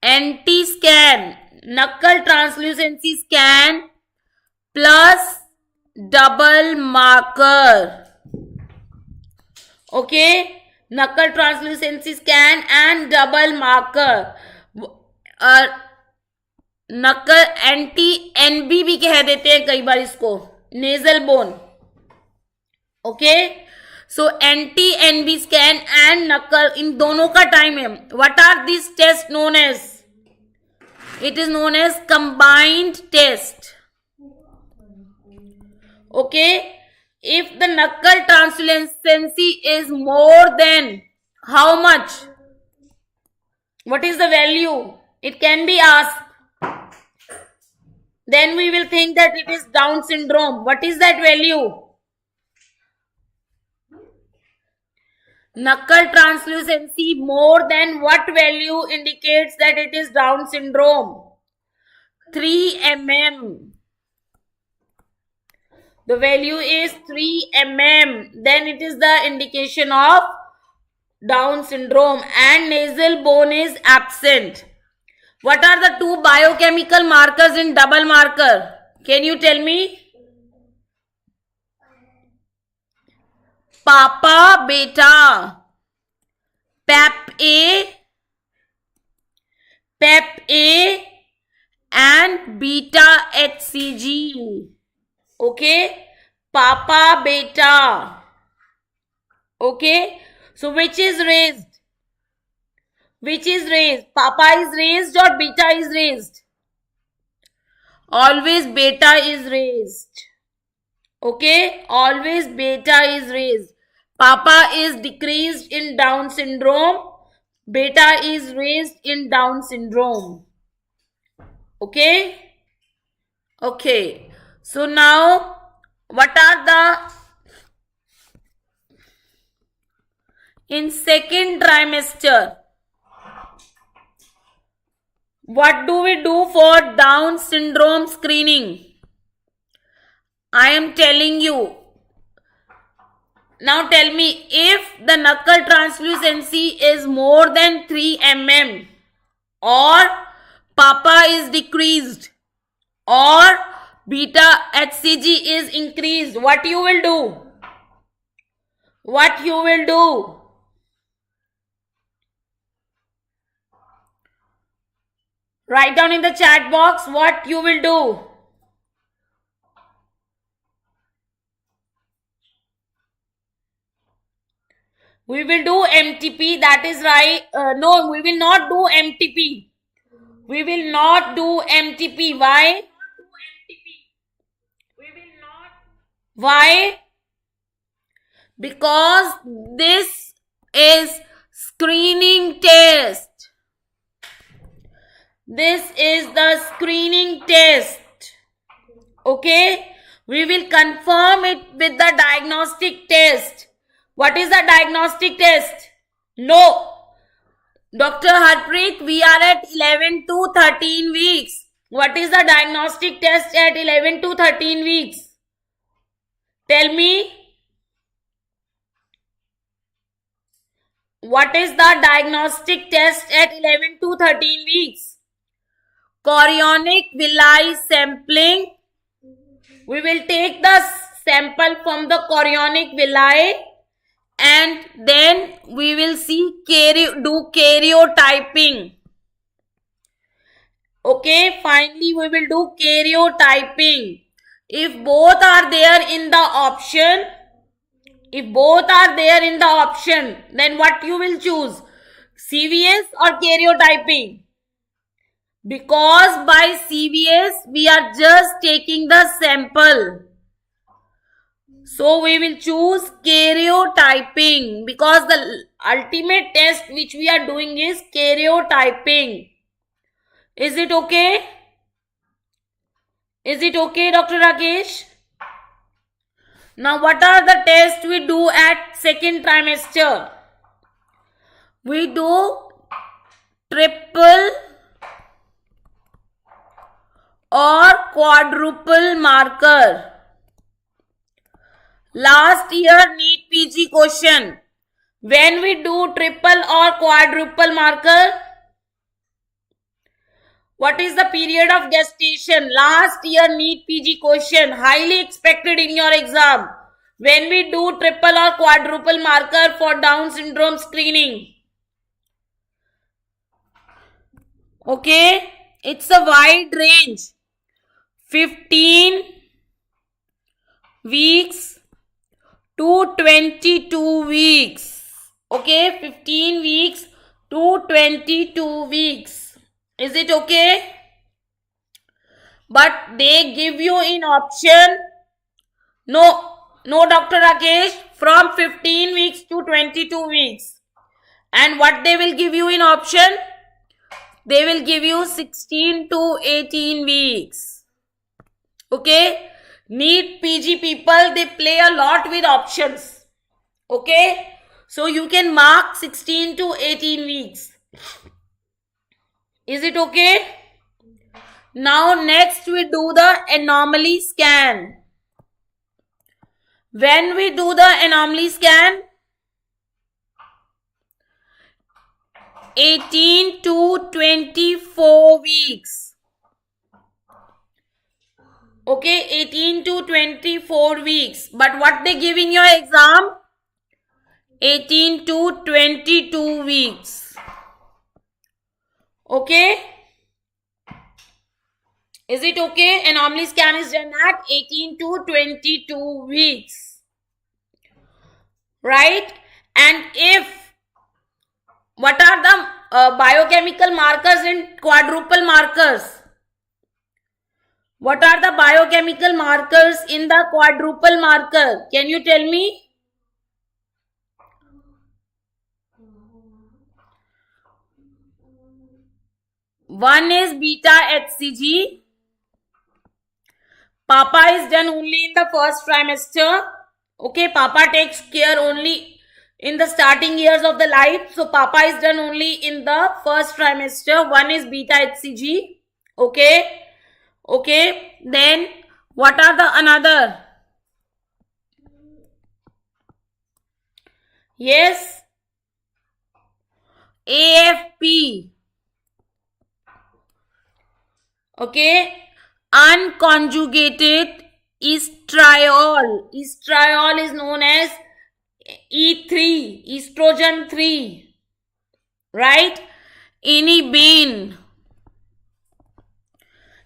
anti-scan, knuckle translucency scan plus double marker. Okay, knuckle translucency scan and double marker. Nuchal NT NB भी कह देते हैं कई बार इसको, nasal bone. Okay, so NT NB scan and nuchal, इन दोनों का टाइम है. What are this test known as? It is known as combined test. Okay, if the knuckle translucency is more than how much? What is the value? It can be asked. Then we will think that it is Down syndrome. What is that value? Knuckle translucency more than what value indicates that it is Down syndrome? 3 mm. The value is 3 mm. Then it is the indication of Down syndrome, and nasal bone is absent. What are the two biochemical markers in double marker? Can you tell me? Papa beta, PEP A, and beta HCG. Okay, Papa beta. Okay, so which is raised? Which is raised? Papa is raised or beta is raised? Always beta is raised. Okay, always beta is raised. Papa is decreased in Down syndrome. Beta is raised in Down syndrome. Okay? Okay. So now, what are the... In second trimester, what do we do for Down syndrome screening? I am telling you. Now tell me, if the knuckle translucency is more than 3 mm, or Papa is decreased, or beta HCG is increased, what you will do? What you will do? Write down in the chat box what you will do. We will do MTP, that is right. No, we will not do MTP. We will not do MTP. Why? Why? Because this is screening test. This is the screening test. Okay? We will confirm it with the diagnostic test. What is the diagnostic test? No. Dr. Harpreet, we are at 11 to 13 weeks. What is the diagnostic test at 11 to 13 weeks? Tell me. What is the diagnostic test at 11 to 13 weeks? Chorionic villi sampling. We will take the sample from the chorionic villi, and then we will do karyotyping. Okay, finally we will do karyotyping. If both are there in the option, then what you will choose? CVS or karyotyping? Because by CVS we are just taking the sample. So we will choose karyotyping, because the ultimate test which we are doing is karyotyping. Is it okay? Is it okay, Dr. Rakesh? Now what are the tests we do at second trimester? We do triple or quadruple marker. Last year NEET PG question. When we do triple or quadruple marker, what is the period of gestation? Last year NEET PG question, highly expected in your exam. When we do triple or quadruple marker for Down syndrome screening. Okay, it's a wide range. 15 weeks to 22 weeks. Okay, 15 weeks to 22 weeks. Is it okay? But they give you in option. No, Dr. Rakesh, from 15 weeks to 22 weeks. And what they will give you in option? They will give you 16 to 18 weeks. Okay, NEET PG people, they play a lot with options. Okay, So you can mark 16 to 18 weeks. Is it okay? Now next we do the anomaly scan. When we do the anomaly scan, 18 to 24 weeks. Okay, 18 to 24 weeks. But what they give in your exam? 18 to 22 weeks. Okay? Is it okay? Anomaly scan is done at 18 to 22 weeks. Right? And if, what are the biochemical markers in quadruple markers? What are the biochemical markers in the quadruple marker? Can you tell me? One is beta HCG. Papa is done only in the first trimester. Okay, Papa takes care only in the starting years of the life. So Papa is done only in the first trimester. One is beta HCG. Okay. Okay. Then what are the another? Yes. AFP. Okay. Unconjugated estriol. Estriol is known as E3, estrogen 3, right? Inhibin.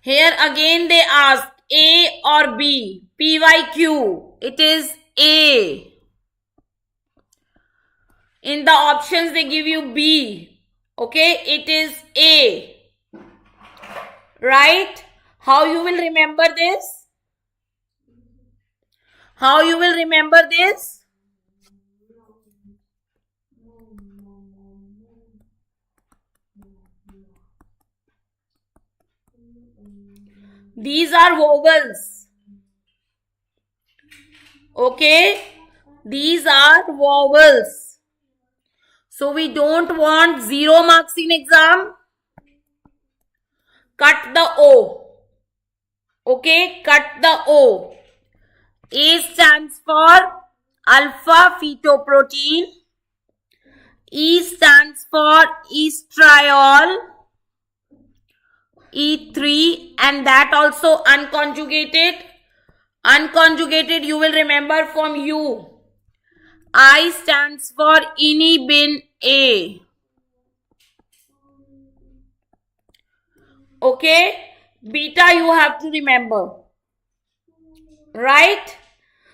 Here again they ask A or B. PYQ. It is A. In the options they give you B. Okay, it is A. Right? How you will remember this? How you will remember this? These are vowels. Okay? These are vowels. So we don't want 0 marks in exam. Cut the O. Okay? Cut the O. A stands for alpha fetoprotein. E stands for estriol. E3, and that also unconjugated. Unconjugated you will remember from U. I stands for inhibin A. Okay? Beta you have to remember. Right?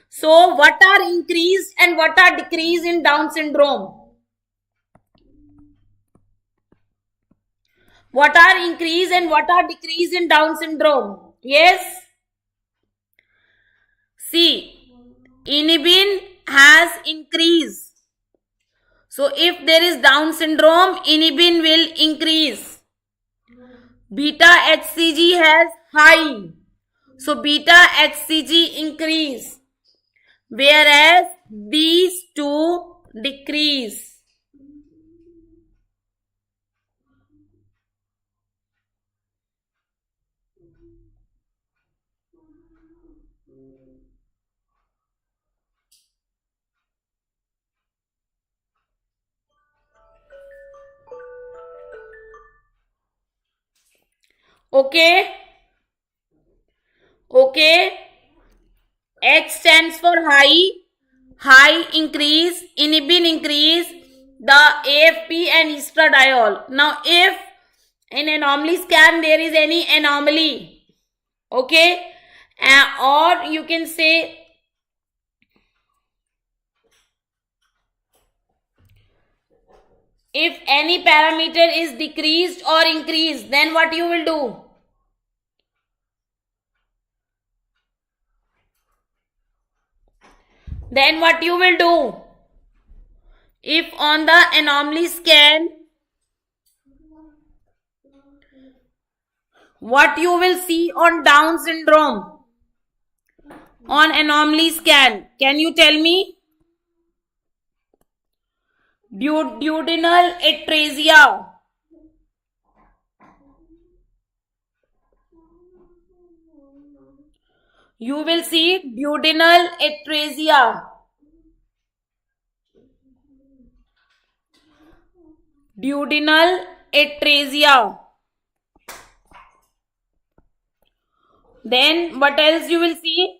So what are increased and what are decreased in Down syndrome? What are increased and what are decreased in Down syndrome? Yes? See, inhibin has increased. So if there is Down syndrome, inhibin will increase. Beta HCG has high. So beta HCG increase. Whereas these two decrease. Okay? Okay? H stands for high. High increase, inhibin increase, the AFP and estradiol. Now if in anomaly scan there is any anomaly, okay, or you can say if any parameter is decreased or increased, then what you will do? Then what you will do? If on the anomaly scan, what you will see on Down syndrome? On anomaly scan, can you tell me? Duodenal atresia. You will see duodenal atresia. Duodenal atresia. Then what else you will see?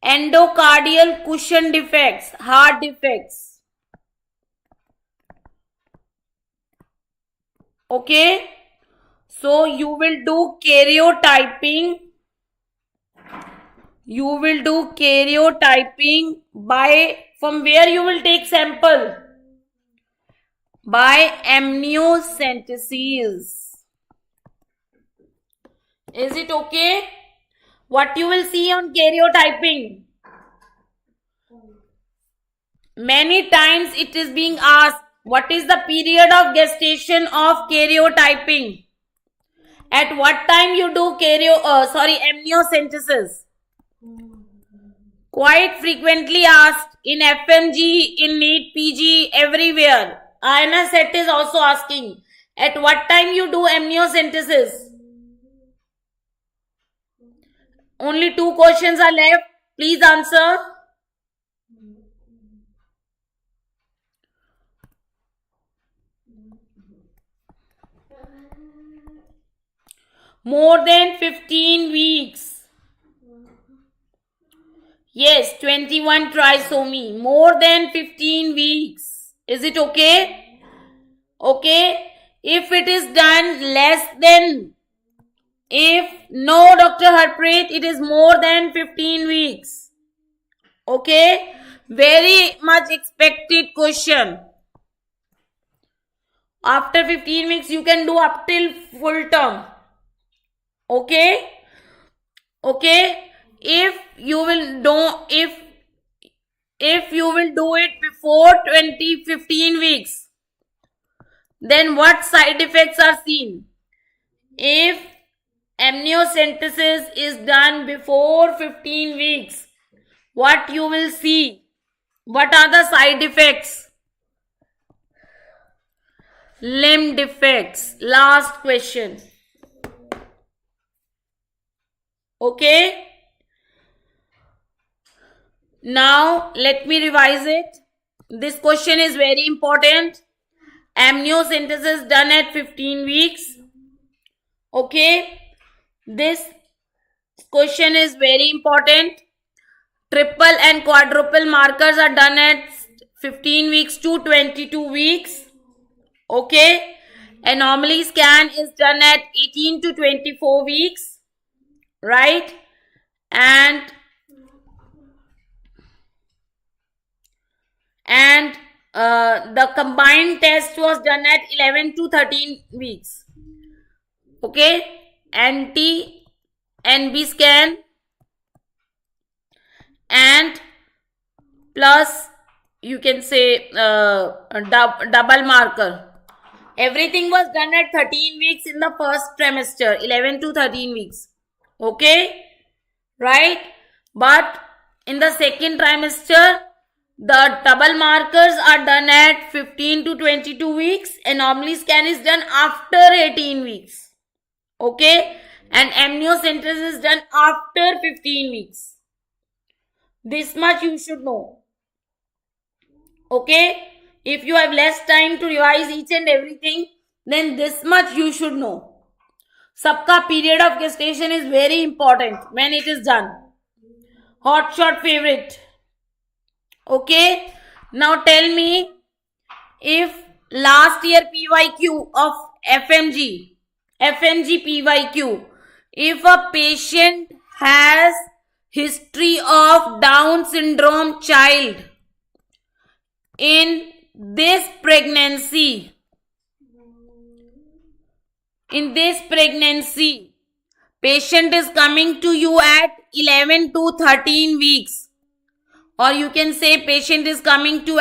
Endocardial cushion defects, heart defects. Okay. So you will do karyotyping. You will do karyotyping by, from where you will take sample? By amniocentesis. Is it okay? What you will see on karyotyping? Many times it is being asked, what is the period of gestation of karyotyping? At what time you do amniocentesis? Quite frequently asked in FMG, in NEET, PG, everywhere. INA set is also asking, at what time you do amniocentesis? Only 2 questions are left. Please answer. More than 15 weeks. Yes, 21 trisomy. More than 15 weeks. Is it okay? Okay. If it is done less than, if no, Dr. Harpreet, it is more than 15 weeks. Okay. Very much expected question. After 15 weeks, you can do up till full term. Okay. Okay. If you will do it before 15 weeks, then what side effects are seen? If amniocentesis is done before 15 weeks, what you will see? What are the side effects? Limb defects. Last question. Okay. Now let me revise it. This question is very important. Amniocentesis done at 15 weeks. Okay. This question is very important. Triple and quadruple markers are done at 15 weeks to 22 weeks. Okay. Anomaly scan is done at 18 to 24 weeks. Right? And the combined test was done at 11 to 13 weeks. Okay. Anti-NB scan and plus you can say double marker. Everything was done at 13 weeks in the first trimester, 11 to 13 weeks. Okay. Right. But in the second trimester, the double markers are done at 15 to 22 weeks. Anomaly scan is done after 18 weeks. Okay. And amniocentesis is done after 15 weeks. This much you should know. Okay. If you have less time to revise each and everything, then this much you should know. Sabka period of gestation is very important when it is done. Hot shot favorite. Okay. Now tell me, if last year PYQ of FMG PYQ, if a patient has history of Down syndrome child in this pregnancy, patient is coming to you at 11 to 13 weeks, or you can say patient is coming to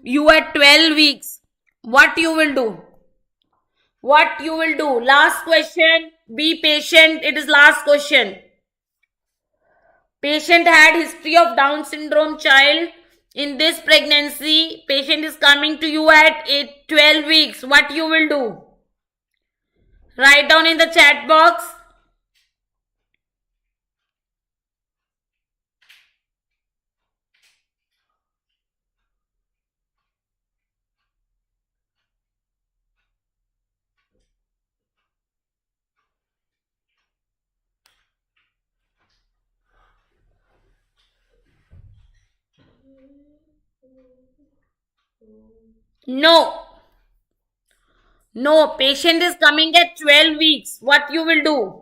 you at 12 weeks. What you will do? Last question. Be patient. It is last question. Patient had history of Down syndrome child In this pregnancy, patient is coming to you at 12 weeks. What you will do? Write down in the chat box. No. No, patient is coming at 12 weeks. What you will do?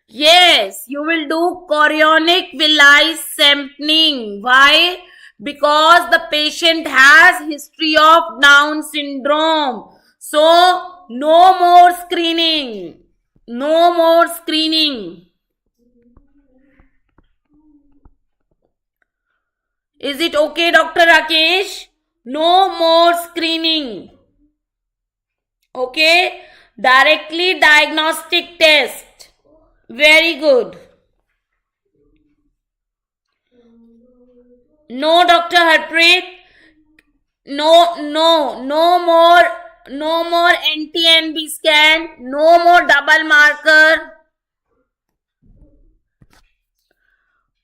Yes, you will do chorionic villi sampling. Why? Because the patient has history of Down syndrome. So, no more screening. No more screening. Is it okay, Dr. Rakesh? No more screening. Okay? Directly diagnostic test. Very good. No, Dr. Harpreet. No more NT-NB scan. No more double marker.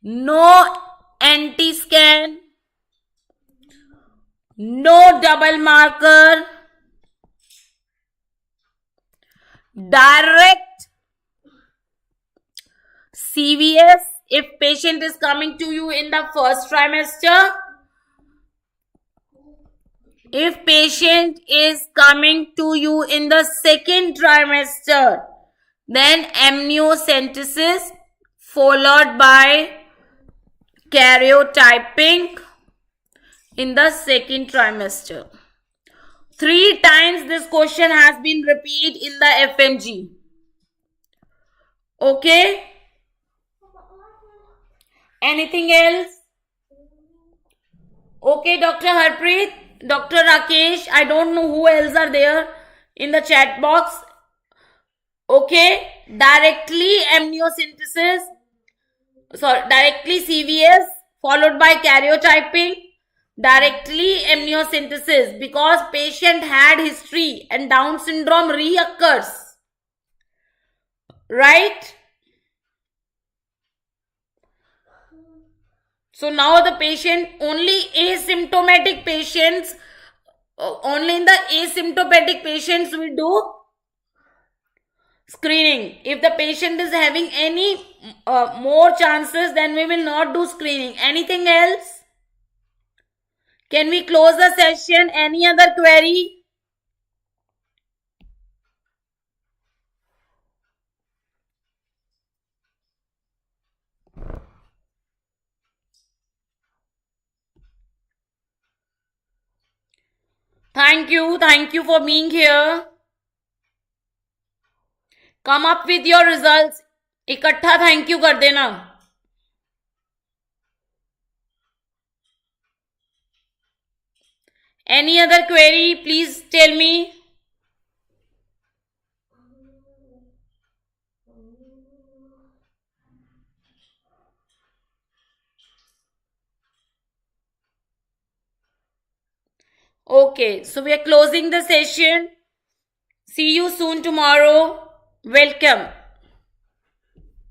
No NT scan. No double marker. Direct CVS if patient is coming to you in the first trimester. If patient is coming to you in the second trimester, then amniocentesis followed by karyotyping in the second trimester. 3 times this question has been repeated in the FMG. Okay? Anything else? Okay, Dr. Harpreet, Dr. Rakesh, I don't know who else are there in the chat box. Okay, directly amniocentesis, directly CVS followed by karyotyping, directly amniocentesis because patient had history and Down syndrome reoccurs. Right? So now the patient, only asymptomatic patients, only in the asymptomatic patients we do screening. If the patient is having any more chances, then we will not do screening. Anything else? Can we close the session? Any other query? Thank you. Thank you for being here. Come up with your results. इकट्ठा thank you कर देना. Any other query? Please tell me. Okay, so we are closing the session. See you soon tomorrow. Welcome.